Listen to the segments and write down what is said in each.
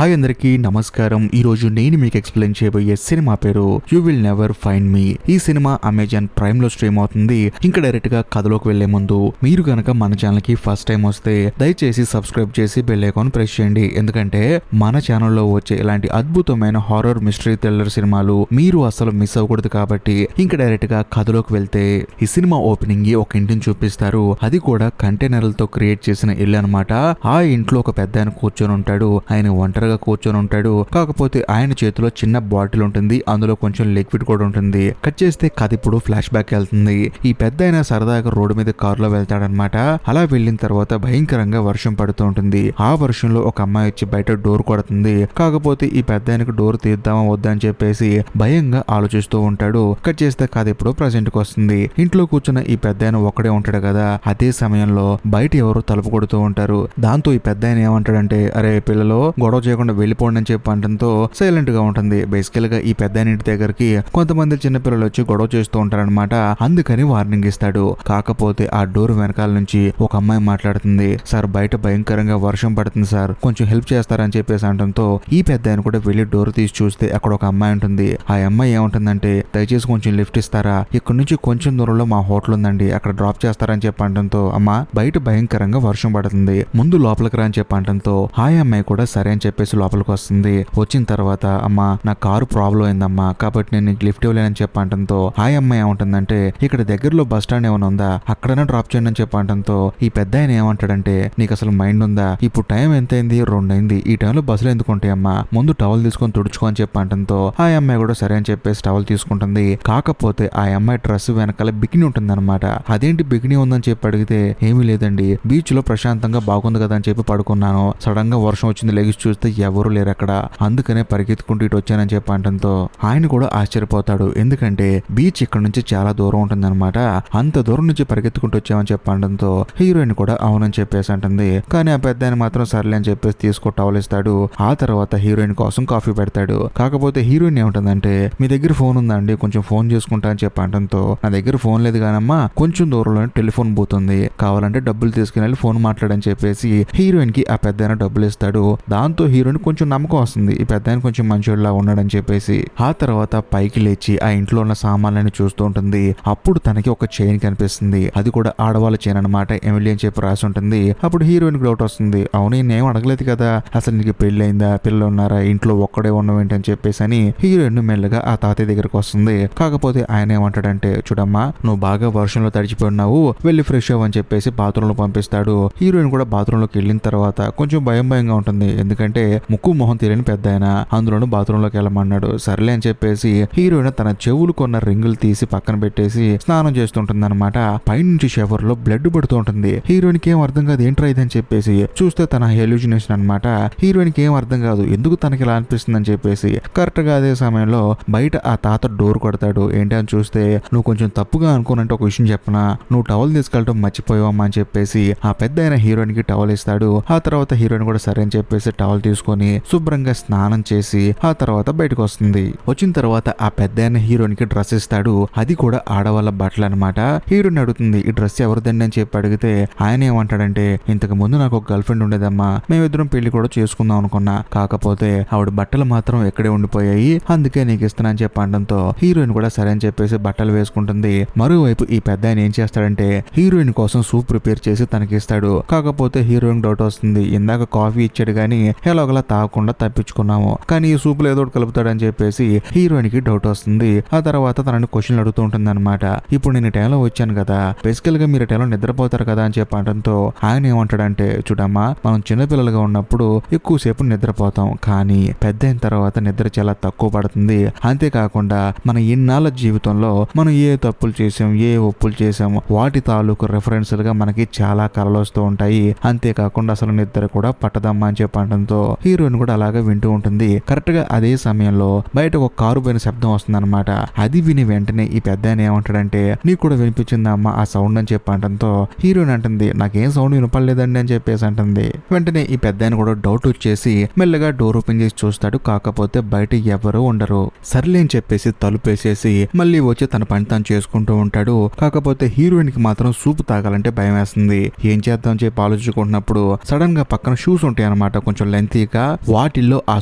Hi అందరికీ నమస్కారం. ఈరోజు నేను మీకు ఎక్స్ప్లెయిన్ చేయబోయే సినిమా పేరు యూ విల్ నెవర్ ఫైండ్ మీ. ఈ సినిమా అమెజాన్ ప్రైమ్ లో స్ట్రీమ్ అవుతుంది. ఇంకా డైరెక్ట్ గా కథలోకి వెళ్లే ముందు మీరు కనుక మన ఛానల్ కి ఫస్ట్ టైం వస్తే దయచేసి సబ్స్క్రైబ్ చేసి బెల్ ఐకాన్ ప్రెస్ చేయండి. ఎందుకంటే మన ఛానల్లో వచ్చే ఇలాంటి అద్భుతమైన హారర్ మిస్టరీ థ్రిల్లర్ సినిమాలు మీరు అసలు మిస్ అవ్వకూడదు. కాబట్టి ఇంకా డైరెక్ట్ గా కథలోకి వెళ్తే ఈ సినిమా ఓపెనింగ్ కి ఒక ఇంటిని చూపిస్తారు. అది కూడా కంటైనర్లతో క్రియేట్ చేసిన ఇల్లు అనమాట. ఆ ఇంట్లో ఒక పెద్ద ఆయన కూర్చొని ఉంటాడు. ఆయన ఒంటరిగా కూర్చొని ఉంటాడు. కాకపోతే ఆయన చేతిలో చిన్న బాటిల్ ఉంటుంది. అందులో కొంచెం లిక్విడ్ కూడా ఉంటుంది. కట్ చేస్తే కథ ఇప్పుడు ఫ్లాష్ బ్యాక్ వెళ్తుంది. ఈ పెద్ద ఆయన సరదాగా రోడ్డు మీద కారులో వెళ్తాడనమాట. అలా వెళ్ళిన తర్వాత భయంకరంగా వర్షం పడుతూ ఉంటుంది. ఆ వర్షంలో ఒక అమ్మాయి వచ్చి బయట డోర్ కొడుతుంది. కాకపోతే ఈ పెద్ద ఆయనకు డోర్ తీద్దామా వద్దా అని చెప్పేసి భయంగా ఆలోచిస్తూ ఉంటాడు. కట్ చేస్తే కథ ఇప్పుడు ప్రజెంట్ కి వస్తుంది. ఇంట్లో కూర్చున్న ఈ పెద్ద ఆయన ఒక్కడే ఉంటాడు కదా. అదే సమయంలో బయట ఎవరు తలుపు కొడుతూ ఉంటారు. దాంతో ఈ పెద్ద ఆయన ఏమంటాడంటే, అరే పిల్లలు గొడవ చేయకుండా వెళ్ళిపోండి అని చెప్పి అనడంతో సైలెంట్ గా ఉంటుంది. బేసికల్ గా ఈ పెద్ద ఇంటి దగ్గరికి కొంతమంది చిన్నపిల్లలు వచ్చి గొడవ చేస్తూ ఉంటారనమాట. అందుకని వార్నింగ్ ఇస్తాడు. కాకపోతే ఆ డోర్ వెనకాల నుంచి ఒక అమ్మాయి మాట్లాడుతుంది. సార్ బయట భయంకరంగా వర్షం పడుతుంది సార్, కొంచెం హెల్ప్ చేస్తారని చెప్పేసి అనడంతో ఈ పెద్ద ఆయన కూడా వెళ్లి డోర్ తీసి చూస్తే అక్కడ ఒక అమ్మాయి ఉంటుంది. ఆ అమ్మాయి ఏముంటుందంటే, దయచేసి కొంచెం లిఫ్ట్ ఇస్తారా, ఇక్కడ నుంచి కొంచెం దూరంలో మా హోటల్ ఉందండి, అక్కడ డ్రాప్ చేస్తారని చెప్పి అనడంతో అమ్మా బయట భయంకరంగా వర్షం పడుతుంది, ముందు లోపలికి రా అని చెప్పి అనడంతో ఆ అమ్మాయి కూడా సరే అని చెప్పేసి లోపలికి వస్తుంది. వచ్చిన తర్వాత అమ్మా నా కారు ప్రాబ్లం అయిందమ్మా, కాబట్టి నేను నీకు లిఫ్ట్ ఇవ్వలేనని చెప్పి అనడంతో ఆ అమ్మాయి ఏమంటుందంటే, ఇక్కడ దగ్గరలో బస్ స్టాండ్ ఏమైనా ఉందా, అక్కడైనా డ్రాప్ చేయండి అని చెప్పి అనడంతో ఈ పెద్ద ఆయన ఏమంటాడంటే, నీకు అసలు మైండ్ ఉందా, ఇప్పుడు టైం ఎంత అయింది, 2 అయింది, ఈ టైంలో బస్సులు ఎందుకు ఉంటాయమ్మా, ముందు టవల్ తీసుకొని తుడుచుకో అని చెప్పి అనడంతో ఆ అమ్మాయి కూడా సరే అని చెప్పేసి టవల్ తీసుకుంటుంది. కాకపోతే ఆ అమ్మాయి డ్రెస్ వెనకాల బికిని ఉంటుంది అనమాట. అదేంటి బికిని ఉందని చెప్పి అడిగితే, ఏమీ లేదండి, బీచ్ లో ప్రశాంతంగా బాగుంది కదా అని చెప్పి పడుకున్నాను, సడన్ గా వర్షం వచ్చింది, లెగిసి చూస్తే ఎవరు లేరు అక్కడ, అందుకనే పరిగెత్తుకుంటూ ఇటు వచ్చానని చెప్పి అనడంతో ఆయన కూడా ఆశ్చర్యపోతాడు. ఎందుకంటే బీచ్ ఇక్కడ నుంచి చాలా దూరం ఉంటుంది అనమాట. అంత దూరం నుంచి పరిగెత్తుకుంటూ వచ్చామని చెప్పి అనడంతో హీరోయిన్ కూడా అవునని చెప్పేసి అంటుంది. కానీ ఆ పెద్ద ఆయన మాత్రం సర్లే అని చెప్పేసి తీసుకో టవల్ ఇస్తాడు. ఆ తర్వాత హీరోయిన్ కోసం కాఫీ పెడతాడు. కాకపోతే హీరోయిన్ ఏముంటుందంటే, మీ దగ్గర ఫోన్ ఉందా అండి, కొంచెం ఫోన్ చేసుకుంటా అని చెప్పి అనడంతో నా దగ్గర ఫోన్ లేదు కానమ్మా, కొంచెం దూరంలోనే టెలిఫోన్ బూత్ ఉంది, కావాలంటే డబ్బులు తీసుకుని వెళ్ళి ఫోన్ మాట్లాడని చెప్పేసి హీరోయిన్ కి ఆ పెద్ద ఆయన డబ్బులు ఇస్తాడు. దాంతో హీరోయిన్ కొంచెం నమ్మకం వస్తుంది, ఈ పెద్ద ఆయన కొంచెం మంచోళ్ళ ఉన్నాడని చెప్పేసి. ఆ తర్వాత పైకి లేచి ఆ ఇంట్లో ఉన్న సామాన్లని చూస్తూ ఉంటుంది. అప్పుడు తనకి ఒక చైన్ కనిపిస్తుంది. అది కూడా ఆడవాళ్ళ చైన్ అనమాట, ఎమిలీ అని చెప్పి రాసి ఉంటుంది. అప్పుడు హీరోయిన్ కి డౌట్ వస్తుంది, అవును నేనేం అడగలేదు కదా, అసలు నీకు పెళ్లి అయిందా, పిల్లలు ఉన్నారా, ఇంట్లో ఒక్కడే ఉన్నవేంటి అని చెప్పేసి అని హీరోయిన్ మెల్లగా ఆ తాతయ్య దగ్గరకు వస్తుంది. కాకపోతే ఆయన ఏమంటాడంటే, చూడమ్మా నువ్వు బాగా వర్షంలో తడిచిపోయి ఉన్నావు, వెళ్ళి ఫ్రెష్ అవ్వని చెప్పేసి బాత్రూమ్ లో పంపిస్తాడు. హీరోయిన్ కూడా బాత్రూమ్ లోకి వెళ్ళిన తర్వాత కొంచెం భయంగా ఉంటుంది. ఎందుకంటే ముక్కు మొహం తెలియని పెద్ద ఆయన, అందులోనూ బాత్రూమ్ లోకి వెళ్ళమన్నాడు. సర్లే అని చెప్పేసి హీరోయిన్ తన చెవులు కొన్న రింగులు తీసి పక్కన పెట్టేసి స్నానం చేస్తుంటుంది అనమాట. పైనుంచి షవర్ లో బ్లడ్ పడుతూ ఉంటుంది. హీరోయిన్ కి ఏం అర్థం కాదు, ఏంట్రా ఇదని చెప్పేసి చూస్తే తన హెల్యూజినేషన్ అనమాట. హీరోయిన్ కి ఏం అర్థం కాదు, ఎందుకు తనకి ఇలా అనిపిస్తుంది అని చెప్పేసి. కరెక్ట్ గా అదే సమయంలో బయట ఆ తాత డోర్ కొడతాడు. ఏంటి అని చూస్తే, నువ్వు కొంచెం తప్పుగా అనుకోనంటే ఒక విషయం చెప్పనా, నువ్వు టవల్ తీసుకెళ్ళటం మర్చిపోయావమ్మా అని చెప్పేసి ఆ పెద్ద ఆయన హీరోయిన్ కి టవల్ ఇస్తాడు. ఆ తర్వాత హీరోయిన్ కూడా సరే అని చెప్పేసి టవల్ తీసుకొని శుభ్రంగా స్నానం చేసి ఆ తర్వాత బయటకు వస్తుంది. వచ్చిన తర్వాత ఆ పెద్ద ఆయన హీరోయిన్ కి డ్రెస్ ఇస్తాడు. అది కూడా ఆడవాళ్ళ బట్టలు అనమాట. హీరోయిన్ అడుగుతుంది, ఈ డ్రెస్ ఎవరిదండి అని చెప్పి అడిగితే ఆయన ఏమంటాడంటే, ఇంతకు ముందు నాకు ఒక గర్ల్ ఫ్రెండ్ ఉండేదమ్మా, మేమిద్దరం పెళ్లి కూడా చేసుకుందాం అనుకున్నా, కాకపోతే ఆవిడ బట్టలు మాత్రం ఎక్కడే ఉండిపోయాయి, అందుకే నీకు ఇస్తున్నా అని చెప్పి అనడంతో హీరోయిన్ కూడా సరే అని చెప్పేసి బట్టలు వేసుకుంటుంది. మరోవైపు ఈ పెద్ద ఆయన ఏం చేస్తాడంటే, హీరోయిన్ కోసం సూప్ ప్రిపేర్ చేసి తనకి ఇస్తాడు. కాకపోతే హీరోయిన్ డౌట్ వస్తుంది, ఇందాక కాఫీ ఇచ్చాడు కానీ ఎలాగోలా తాగకుండా తప్పించుకున్నాము, కానీ ఈ సూపులో ఏదో ఒకటి కలుపుతాడని చెప్పేసి హీరోయిన్ కి డౌట్ వస్తుంది. ఆ తర్వాత తనని క్వశ్చన్లు అడుగుతూ ఉంటుంది అనమాట. ఇప్పుడు నేను టైంలో వచ్చాను కదా, బేసికల్ గా మీరు టైంలో నిద్రపోతారు కదా అని చెప్పి అనడంతో ఆయన ఏమంటాడంటే, చూడమ్మా మనం చిన్నపిల్లలుగా ఉన్నప్పుడు ఎక్కువసేపు నిద్రపోతాం, కానీ పెద్ద అయిన తర్వాత నిద్ర చాలా తక్కువ పడుతుంది. అంతేకాకుండా మన ఇన్నాళ్ళ జీవితంలో మనం ఏ తప్పులు చేసాం, ఏ ఒప్పులు చేసాం, వాటి తాలూకు రెఫరెన్స్లుగా మనకి చాలా కలలు వస్తూ ఉంటాయి. అంతేకాకుండా అసలు నిద్ర కూడా పట్టదమ్మా అని చెప్పి అనడంతో హీరోయిన్ కూడా అలాగే వింటూ ఉంటుంది. కరెక్ట్ గా అదే సమయంలో బయట ఒక కారు పోయిన శబ్దం వస్తుంది అనమాట. అది విని వెంటనే ఈ పెద్ద ఆయన ఏమంటాడంటే, నీకు కూడా వినిపించిందా అమ్మా ఆ సౌండ్ అని చెప్పి అనడంతో హీరోయిన్ అంటుంది, నాకేం సౌండ్ వినపడలేదండి అని చెప్పేసి అంటుంది. వెంటనే ఈ పెద్ద ఆయన కూడా డౌట్ వచ్చేసి మెల్లగా డోర్ ఓపెన్ చేసి చూస్తాడు. కాకపోతే బయట ఎవరు ఉండరు. సర్లే అని చెప్పేసి తలుపేసేసి మళ్ళీ వచ్చి తన పని తాను చేసుకుంటూ ఉంటాడు. కాకపోతే హీరోయిన్ కి మాత్రం సూప్ తాగాలంటే భయం వేస్తుంది. ఏం చేద్దాం చెప్పి ఆలోచించుకుంటున్నప్పుడు సడన్ గా పక్కన షూస్ ఉంటాయి అనమాట, కొంచెం లెంతీగా తెలియక వాటిల్లో ఆ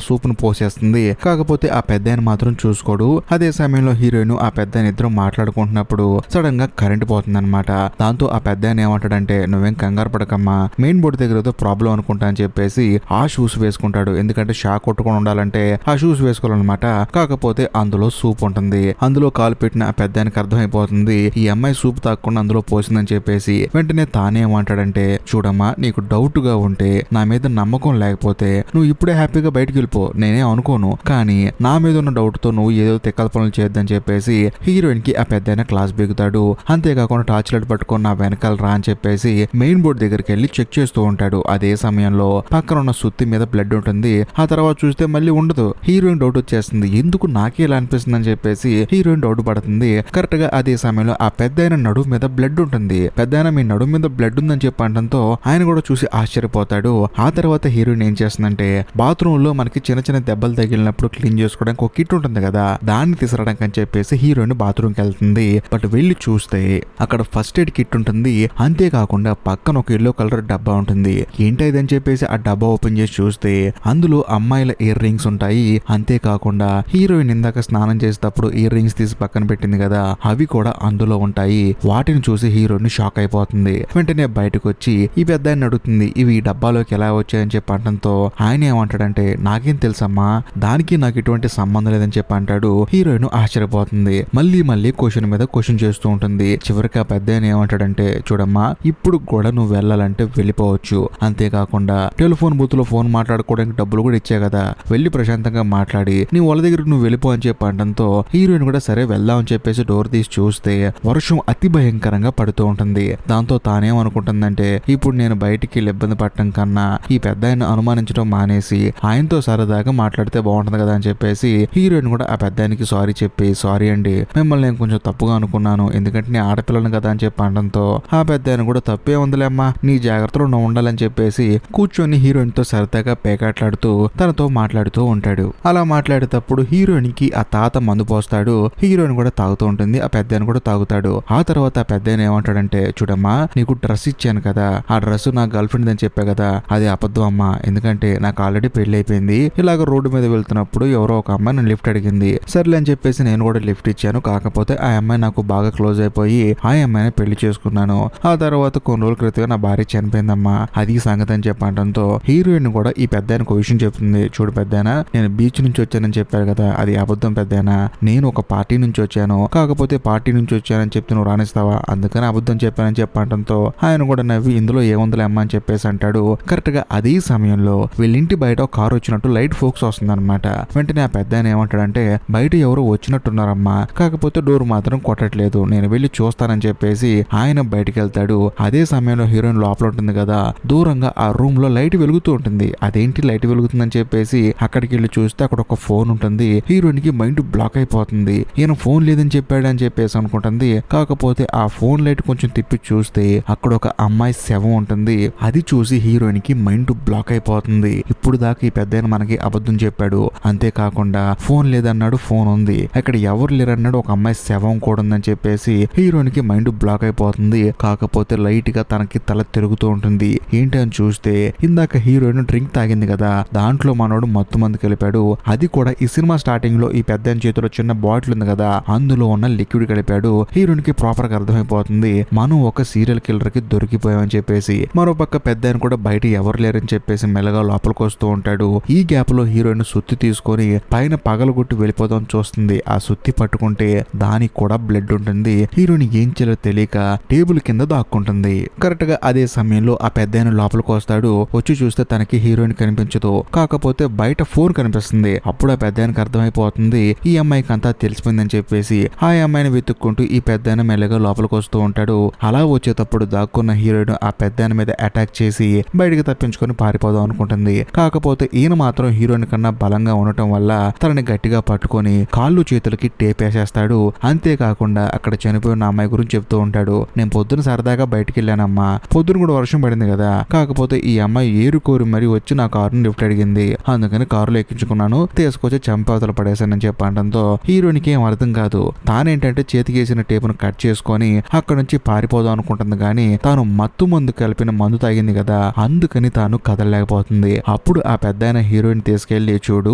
సూప్ ను పోసేస్తుంది. కాకపోతే ఆ పెద్దాయన మాత్రం చూసుకోడు. అదే సమయంలో హీరోయిన్ ఆ పెద్దాయన ఇద్దరు మాట్లాడుకుంటున్నప్పుడు సడన్ గా కరెంట్ పోతుంది అనమాట. దాంతో ఆ పెద్దాయన ఏమంటాడంటే నువ్వేం కంగారు పడకమ్మా, మెయిన్ బోర్డు దగ్గర ఏదో ప్రాబ్లం అనుకుంటా అని చెప్పేసి ఆ షూస్ వేసుకుంటాడు. ఎందుకంటే షాక్ కొట్టుకొని ఉండాలంటే ఆ షూస్ వేసుకోవాలన్నమాట. కాకపోతే అందులో సూప్ ఉంటుంది. అందులో కాలు పెట్టిన ఆ పెద్దాయనకి అర్థమైపోతుంది ఈ అమ్మాయి సూప్ తాకుండా అందులో పోసిందని చెప్పేసి. వెంటనే తానేమంటాడంటే చూడమ్మా, నీకు డౌట్ గా ఉంటే, నా మీద నమ్మకం లేకపోతే నువ్వు ఇప్పుడే హ్యాపీగా బయటకు వెళ్ళిపో, నేనే అనుకోను. కానీ నా మీద ఉన్న డౌట్ తో నువ్వు ఏదో తిక్కల పనులు చేయొద్దని చెప్పేసి హీరోయిన్ కి ఆ పెద్దాయన క్లాస్ బిగుతాడు. అంతేకాకుండా టార్చ్ లైట్ పట్టుకొని నా వెనకాల రా అని చెప్పేసి మెయిన్ బోర్డు దగ్గరికి వెళ్ళి చెక్ చేస్తూ ఉంటాడు. అదే సమయంలో పక్కన ఉన్న సుత్తి మీద బ్లడ్ ఉంటుంది. ఆ తర్వాత చూస్తే మళ్ళీ ఉండదు. హీరోయిన్ డౌట్ వచ్చేస్తుంది, ఎందుకు నాకే ఇలా అనిపిస్తుంది అని చెప్పేసి హీరోయిన్ డౌట్ పడుతుంది. కరెక్ట్ గా అదే సమయంలో ఆ పెద్దాయన నడుము మీద బ్లడ్ ఉంటుంది. పెద్దాయన మీ నడుము మీద బ్లడ్ ఉందని చెప్పి అనడంతో ఆయన కూడా చూసి ఆశ్చర్యపోతాడు. ఆ తర్వాత హీరోయిన్ ఏం చేస్తుందంటే బాత్రూమ్ లో మనకి చిన్న చిన్న దెబ్బలు తగిలినప్పుడు క్లీన్ చేసుకోవడానికి ఒక కిట్ ఉంటుంది కదా, దాన్ని తీసుకురావడానికి అని చెప్పేసి హీరోయిన్ బాత్రూమ్ కి వెళ్తుంది. బట్ వెళ్ళి చూస్తే అక్కడ ఫస్ట్ ఎయిడ్ కిట్ ఉంటుంది. అంతేకాకుండా పక్కన ఒక ఎల్లో కలర్ డబ్బా ఉంటుంది. ఏంటైదని చెప్పేసి ఆ డబ్బా ఓపెన్ చేసి చూస్తే అందులో అమ్మాయిల ఇయర్ రింగ్స్ ఉంటాయి. అంతేకాకుండా హీరోయిన్ ఇందాక స్నానం చేసేటప్పుడు ఇయర్ రింగ్స్ తీసి పక్కన పెట్టింది కదా, అవి కూడా అందులో ఉంటాయి. వాటిని చూసి హీరోయిన్ షాక్ అయిపోతుంది. వెంటనే బయటకు వచ్చి ఈ పెద్ద ఆయన అడుగుతుంది ఇవి ఈ డబ్బాలోకి ఎలా వచ్చాయని చెప్పి అనడంతో ఆయన ఏమంటాడంటే నాకేం తెలుసమ్మా, దానికి నాకు ఎటువంటి సంబంధం లేదని చెప్పి అంటాడు. హీరోయిన్ ఆశ్చర్యపోతుంది. మళ్ళీ క్వశ్చన్ మీద క్వశ్చన్ చేస్తూ ఉంటుంది. చివరికి ఆ పెద్ద ఆయన ఏమంటాడంటే చూడమ్మా, ఇప్పుడు కూడా నువ్వు వెళ్ళాలంటే వెళ్ళిపోవచ్చు. అంతేకాకుండా టెలిఫోన్ బూత్ లో ఫోన్ మాట్లాడుకోవడానికి డబ్బులు కూడా ఇచ్చా కదా, వెళ్ళి ప్రశాంతంగా మాట్లాడి నీ వాళ్ళ దగ్గరికి నువ్వు వెళ్ళిపో అని చెప్పి అనడంతో హీరోయిన్ కూడా సరే వెళ్దాం అని చెప్పేసి డోర్ తీసి చూస్తే వర్షం అతి భయంకరంగా పడుతూ ఉంటుంది. దాంతో తానేమనుకుంటుందంటే ఇప్పుడు నేను బయటికి వెళ్ళి ఇబ్బంది పడటం కన్నా ఈ పెద్ద ఆయన అనుమానించడం మానేసి ఆయనతో సరదాగా మాట్లాడితే బాగుంటుంది కదా అని చెప్పేసి హీరోయిన్ కూడా ఆ పెద్ద ఆయనకి సారీ చెప్పి సారీ అండి, మిమ్మల్ని నేను కొంచెం తప్పుగా అనుకున్నాను, ఎందుకంటే నేను ఆడపిల్లను కదా అని చెప్పి అనడంతో ఆ పెద్ద ఆయన కూడా తప్పే ఉందిలేమ్మా, నీ జాగ్రత్తలో నువ్వు ఉండాలని చెప్పేసి కూర్చొని హీరోయిన్ తో సరదాగా పేకాట్లాడుతూ తనతో మాట్లాడుతూ ఉంటాడు. అలా మాట్లాడేటప్పుడు హీరోయిన్ కి ఆ తాత మందు పోస్తాడు. హీరోయిన్ కూడా తాగుతూ ఉంటుంది. ఆ పెద్ద ఆయన కూడా తాగుతాడు. ఆ తర్వాత ఆ పెద్ద ఆయన ఏమంటాడంటే చూడమ్మా, నీకు డ్రెస్ ఇచ్చాను కదా, ఆ డ్రెస్ నా గర్ల్ ఫ్రెండ్ అని చెప్పా కదా, అది అబద్ధం అమ్మా, ఎందుకంటే నాకు ఆల్రెడీ పెళ్లి అయిపోయింది. ఇలాగ రోడ్డు మీద వెళ్తున్నప్పుడు ఎవరో ఒక అమ్మాయి నన్ను లిఫ్ట్ అడిగింది, సర్లే అని చెప్పేసి నేను కూడా లిఫ్ట్ ఇచ్చాను. కాకపోతే ఆ అమ్మాయి నాకు బాగా క్లోజ్ అయిపోయి ఆ అమ్మాయిని పెళ్లి చేసుకున్నాను. ఆ తర్వాత కొన్ని రోజుల క్రితం నా భార్య చనిపోయిందమ్మా, అది సంగతి అని చెప్పడంతో హీరోయిన్ కూడా ఈ పెద్ద ఆయనకు విషయం చెప్తుంది. చూడు పెద్దాయన, నేను బీచ్ నుంచి వచ్చానని చెప్పారు కదా, అది అబద్ధం పెద్దాయన, నేను ఒక పార్టీ నుంచి వచ్చాను. కాకపోతే పార్టీ నుంచి వచ్చానని చెప్తే నువ్వు రాణిస్తావా, అందుకని అబద్ధం చెప్పానని చెప్పడంతో ఆయన కూడా నవ్వి ఇందులో ఏముందిలే అమ్మ అని చెప్పేసి అంటాడు. కరెక్ట్ గా అదే సమయంలో వీళ్ళింటి బయట ఒక కారు వచ్చినట్టు లైట్ ఫోక్స్ వస్తుంది అనమాట. వెంటనే ఆ పెద్ద ఆయన ఏమంటాడంటే బయట ఎవరో వచ్చినట్టున్నారమ్మా, కాకపోతే డోర్ మాత్రం కొట్టట్లేదు, నేను వెళ్ళి చూస్తానని చెప్పేసి ఆయన బయటికి వెళ్తాడు. అదే సమయంలో హీరోయిన్ లోపల ఉంటుంది కదా, దూరంగా ఆ రూమ్ లో లైట్ వెలుగుతూ ఉంటుంది. అదేంటి లైట్ వెలుగుతుందని చెప్పేసి అక్కడికి వెళ్ళి చూస్తే అక్కడ ఒక ఫోన్ ఉంటుంది. హీరోయిన్ కి మైండ్ బ్లాక్ అయిపోతుంది. ఈయన ఫోన్ లేదని చెప్పాడు అని చెప్పేసి అనుకుంటుంది. కాకపోతే ఆ ఫోన్ లైట్ కొంచెం తిప్పి చూస్తే అక్కడ ఒక అమ్మాయి శవం ఉంటుంది. అది చూసి హీరోయిన్ కి మైండ్ బ్లాక్ అయిపోతుంది. ఇప్పుడు దాకా ఈ పెద్ద మనకి అబద్ధం చెప్పాడు, అంతేకాకుండా ఫోన్ లేదన్నాడు, ఫోన్ ఉంది, అక్కడ ఎవరు లేరన్నాడు, ఒక అమ్మాయి శవం కూడా ఉందని చెప్పేసి హీరోయిన్ కి మైండ్ బ్లాక్ అయిపోతుంది. కాకపోతే లైట్ గా తనకి తల తిరుగుతూ ఉంటుంది. ఏంటి అని చూస్తే ఇందాక హీరోయిన్ డ్రింక్ తాగింది కదా, దాంట్లో మనోడు మత్తు మందు కలిపాడు. అది కూడా ఈ సినిమా స్టార్టింగ్ లో ఈ పెద్ద చేతిలో చిన్న బాటిల్ ఉంది కదా, అందులో ఉన్న లిక్విడ్ కలిపాడు. హీరోయిన్ కి ప్రాపర్ గా అర్థమైపోతుంది మనం ఒక సీరియల్ కిల్లర్ కి దొరికిపోయామని చెప్పేసి. మరోపక్క పెద్ద కూడా బయట ఎవరు లేరని చెప్పేసి మెల్లగా లోపలికి వస్తూ ఉంటాడు. ఈ గ్యాప్ లో హీరోయిన్ సుత్తి తీసుకొని పైన పగలగొట్టి వెళ్ళిపోదాం చూస్తుంది. ఆ సుత్తి పట్టుకుంటే దానికి కూడా బ్లడ్ ఉంటుంది. హీరోయిన్ ఏం చేయాలో తెలియక టేబుల్ కింద దాక్కుంటుంది. కరెక్ట్ గా అదే సమయంలో ఆ పెద్ద లోపలికి వస్తాడు. వచ్చి చూస్తే తనకి హీరోయిన్ కనిపించదు. కాకపోతే బయట ఫోన్ కనిపిస్తుంది. అప్పుడు ఆ పెద్ద అర్థమైపోతుంది ఈ అమ్మాయికి అంతా తెలిసిపోయిందని చెప్పేసి ఆ అమ్మాయిని వెతుక్కుంటూ ఈ పెద్ద మెల్లగా లోపలికి వస్తూ ఉంటాడు. అలా వచ్చేటప్పుడు దాక్కున్న హీరోయిన్ ఆ పెద్ద మీద అటాక్ చేసి బయటికి తప్పించుకొని పారిపోదాం అనుకుంటుంది. కాకపోతే ఈయన మాత్రం హీరోయిన్ కన్నా బలంగా ఉండటం వల్ల తనని గట్టిగా పట్టుకొని కాళ్ళు చేతులకి టేప్ వేసేస్తాడు. అంతేకాకుండా అక్కడ చనిపోయిన అమ్మాయి గురించి చెప్తూ ఉంటాడు. నేను పొద్దున సరదాగా బయటికి వెళ్ళానమ్మా, పొద్దున కూడా వర్షం పడింది కదా, కాకపోతే ఈ అమ్మాయి ఏరుకోరి మరి వచ్చి నా కారుని లిఫ్ట్ అడిగింది, అందుకని కారులో ఎక్కించుకున్నాను, తీసుకొచ్చి చంపవతలు పడేశానని చెప్పడంతో హీరోయిన్కి ఏం అర్థం కాదు. తానేంటంటే చేతికేసిన టేపును కట్ చేసుకొని అక్కడ నుంచి పారిపోదాం అనుకుంటుంది. కానీ తాను మత్తు మందు కలిపిన మందు తాగింది కదా, అందుకని తాను కదలలేకపోతుంది. అప్పుడు ఆ పెద్దాయన హీరోయిన్ తీసుకెళ్లి, చూడు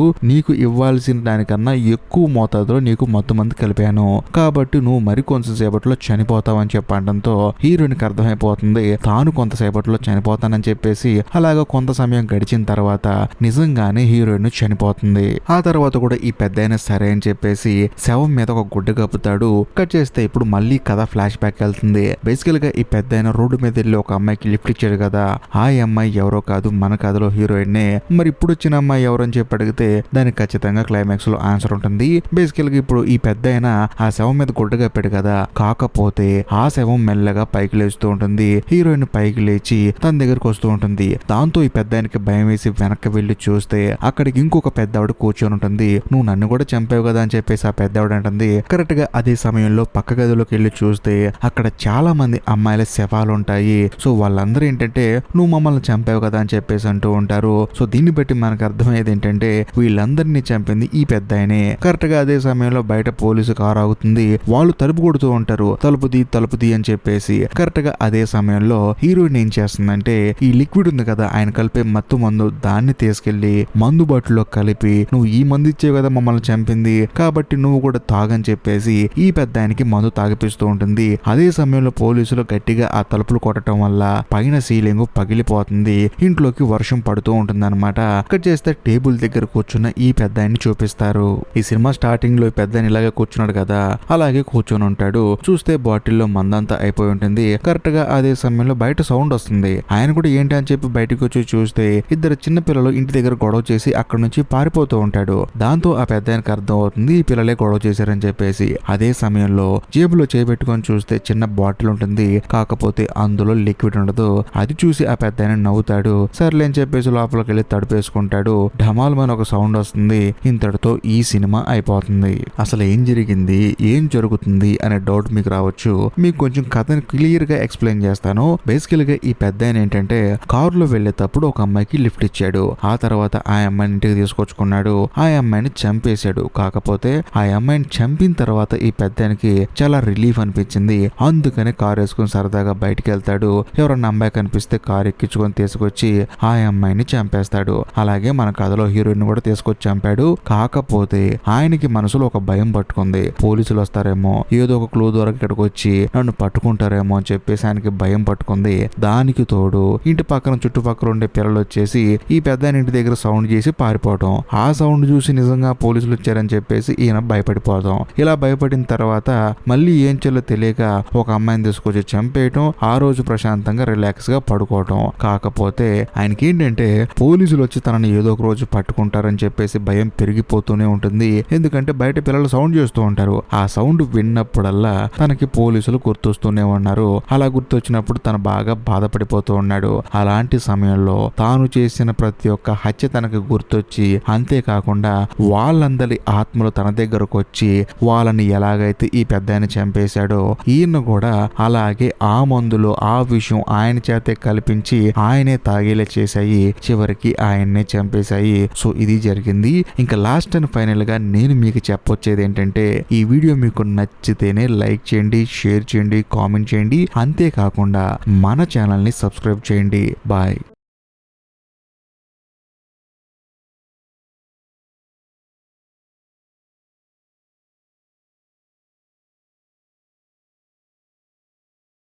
నీకు ఇవ్వాల్సిన దానికన్నా ఎక్కువ మోతాదులో నీకు మత్తు మంది కలిపాను కాబట్టి నువ్వు మరి కొంతసేపట్లో చనిపోతావు అని చెప్పడంతో హీరోయిన్ కి అర్థమైపోతుంది తాను కొంతసేపట్లో చనిపోతానని చెప్పేసి. అలాగా కొంత సమయం గడిచిన తర్వాత నిజంగానే హీరోయిన్ చనిపోతుంది. ఆ తర్వాత కూడా ఈ పెద్దాయన సరే అని చెప్పేసి శవం మీద ఒక గుడ్డ కప్పుతాడు. కట్ చేస్తే ఇప్పుడు మళ్ళీ కథ ఫ్లాష్ బ్యాక్ వెళ్తుంది. బేసికల్ గా ఈ పెద్దాయన రోడ్డు మీద వెళ్ళి ఒక అమ్మాయికి లిఫ్ట్ ఇచ్చాడు కదా, ఆ అమ్మాయి ఎవరో కాదు మన కథలో హీరోయిన్. మరి ఇప్పుడు వచ్చిన అమ్మాయి ఎవరని చెప్పి అడిగితే దానికి ఖచ్చితంగా క్లైమాక్స్ లో ఆన్సర్ ఉంటుంది. బేసికల్ గా ఇప్పుడు ఈ పెద్దాయన ఆ శవం మీద గుడ్డ కప్పాడు కదా, కాకపోతే ఆ శవం మెల్లగా పైకి లేస్తూ ఉంటుంది. హీరోయిన్ పైకి లేచి తన దగ్గరకు వస్తూ ఉంటుంది. దాంతో ఈ పెద్దాయనకి భయం వేసి వెనక్కి వెళ్లి చూస్తే అక్కడికి ఇంకొక పెద్దవాడు కూర్చొని ఉంటుంది. నువ్వు నన్ను కూడా చంపావు కదా అని చెప్పేసి ఆ పెద్దవాడు అంటుంది. కరెక్ట్ గా అదే సమయంలో పక్క గదిలోకి వెళ్ళి చూస్తే అక్కడ చాలా మంది అమ్మాయిల శవాలు ఉంటాయి. సో వాళ్ళందరూ ఏంటంటే నువ్వు మమ్మల్ని చంపావు కదా అని చెప్పేసి అంటూ ఉంటారు. సో దీన్ని బట్టి మనకు అర్థమయ్యేది ఏంటంటే వీళ్ళందరినీ చంపింది ఈ పెద్దాయనే. కరెక్ట్ గా అదే సమయంలో బయట పోలీసు కారు ఆగుతుంది. వాళ్ళు తలుపు కొడుతూ ఉంటారు, తలుపుది అని చెప్పేసి. కరెక్ట్ గా అదే సమయంలో హీరోయిన్ ఏం చేస్తుందంటే ఈ లిక్విడ్ ఉంది కదా ఆయన కలిపే మత్తు మందు, దాన్ని తీసుకెళ్లి మందు బాటిల్లో కలిపి నువ్వు ఈ మందు ఇచ్చేవి కదా మమ్మల్ని చంపింది కాబట్టి నువ్వు కూడా తాగని చెప్పేసి ఈ పెద్దాయనకి మందు తాగిపిస్తూ ఉంటుంది. అదే సమయంలో పోలీసులు గట్టిగా ఆ తలుపులు కొట్టడం వల్ల పైన సీలింగ్ పగిలిపోతుంది. ఇంట్లోకి వర్షం పడుతూ ఉంటుంది అనమాట. అక్కడ చేస్తే టేబుల్ దగ్గర కూర్చున్న ఈ పెద్దాయన్ని చూపిస్తారు. ఈ సినిమా స్టార్టింగ్ లో పెద్దాయన ఇలాగే కూర్చున్నాడు కదా, అలాగే కూర్చొని ఉంటాడు. చూస్తే బాటిల్లో మందంతా అయిపోయి ఉంటుంది. కరెక్ట్ గా అదే సమయంలో బయట సౌండ్ వస్తుంది. ఆయన కూడా ఏంటి అని చెప్పి బయటకు వచ్చి చూస్తే ఇద్దరు చిన్న పిల్లలు ఇంటి దగ్గర గొడవ చేసి అక్కడ నుంచి పారిపోతూ ఉంటాడు. దాంతో ఆ పెద్దాయనకి అర్థం అవుతుంది ఈ పిల్లలే గొడవ చేశారని చెప్పేసి. అదే సమయంలో జేబులో చేపెట్టుకొని చూస్తే చిన్న బాటిల్ ఉంటుంది, కాకపోతే అందులో లిక్విడ్ ఉండదు. అది చూసి ఆ పెద్దాయన నవ్వుతాడు. సర్లే అని చెప్పేసి లోపలికి వెళ్ళి తడిపేసుకుంటాడు. ఢమాల్ మన ఒక సౌండ్ వస్తుంది. ఇంతటితో ఈ సినిమా అయిపోతుంది. అసలు ఏం జరిగింది, ఏం జరుగుతుంది అనే డౌట్ మీకు రావచ్చు. మీకు కొంచెం కథని క్లియర్ గా ఎక్స్ప్లెయిన్ చేస్తాను. బేసికల్ గా ఈ పెద్దాయన ఏంటంటే కారులో వెళ్లేటప్పుడు ఒక అమ్మాయికి లిఫ్ట్ ఇచ్చాడు. ఆ తర్వాత ఆ అమ్మాయిని ఇంటికి తీసుకొచ్చుకున్నాడు. ఆ అమ్మాయిని చంపేశాడు. కాకపోతే ఆ అమ్మాయిని చంపిన తర్వాత ఈ పెద్దాయనకి చాలా రిలీఫ్ అనిపించింది. అందుకని కారు వేసుకుని సరదాగా బయటికి వెళ్తాడు. ఎవరన్నా అమ్మాయి కనిపిస్తే కారు ఎక్కించుకొని తీసుకొచ్చి ఆ అమ్మాయిని చంపేస్తాడు. అలాగే మన కథలో హీరోయిన్ కూడా తీసుకొచ్చి చంపాడు. కాకపోతే ఆయనకి మనసులో ఒక భయం పట్టుకుంది, పోలీసులు వస్తారేమో, ఏదో ఒక క్లూ ద్వారా ఇక్కడికి వచ్చి నన్ను పట్టుకుంటారేమో అని చెప్పేసి ఆయనకి భయం పట్టుకుంది. దానికి తోడు ఇంటి పక్కన చుట్టుపక్కల ఉండే పిల్లలు వచ్చేసి ఈ పెద్ద ఇంటి దగ్గర సౌండ్ చేసి పారిపోవటం. ఆ సౌండ్ చూసి నిజంగా పోలీసులు వచ్చారని చెప్పేసి ఈయన భయపడిపోతాం. ఇలా భయపడిన తర్వాత మళ్ళీ ఏం చేయాలో తెలియక ఒక అమ్మాయిని తీసుకొచ్చి చంపేయటం. ఆ రోజు ప్రశాంతంగా రిలాక్స్ గా పడుకోవటం. కాకపోతే ఆయనకి ఏంటంటే పోలీసులు వచ్చి తనని ఏదో ఒక రోజు పట్టుకుంటారని చెప్పేసి భయం పెరిగిపోతూనే ఉంటుంది. ఎందుకంటే బయట పిల్లలు సౌండ్ చేస్తూ ఉంటారు. ఆ సౌండ్ విన్నప్పుడల్లా తనకి పోలీసులు గుర్తొస్తూనే ఉన్నారు. అలా గుర్తొచ్చినప్పుడు తను బాగా బాధపడిపోతూ ఉన్నాడు. అలాంటి సమయంలో తాను చేసిన ప్రతి ఒక్క హత్య తనకి గుర్తొచ్చి, అంతేకాకుండా వాళ్ళందరి ఆత్మలు తన దగ్గరకు వచ్చి వాళ్ళని ఎలాగైతే ఈ పెద్దాయన చంపేశాడో ఈయన కూడా అలాగే ఆ మందులో ఆ విషయం ఆయన చేతే కల్పించి ఆయనే తాగేలా చేశాయి. చివరికి ఆయన్నే చంపేశాయి. సో ఇది జరిగింది. ఇంకా లాస్ట్ అండ్ ఫైనల్ గా నేను మీకు చెప్పొచ్చేది ఏంటంటే ఈ వీడియో మీకు నచ్చితేనే లైక్ చేయండి, షేర్ చేయండి, కామెంట్ చేయండి. అంతేకాకుండా మన ఛానల్ ని సబ్స్క్రైబ్ చేయండి. బాయ్.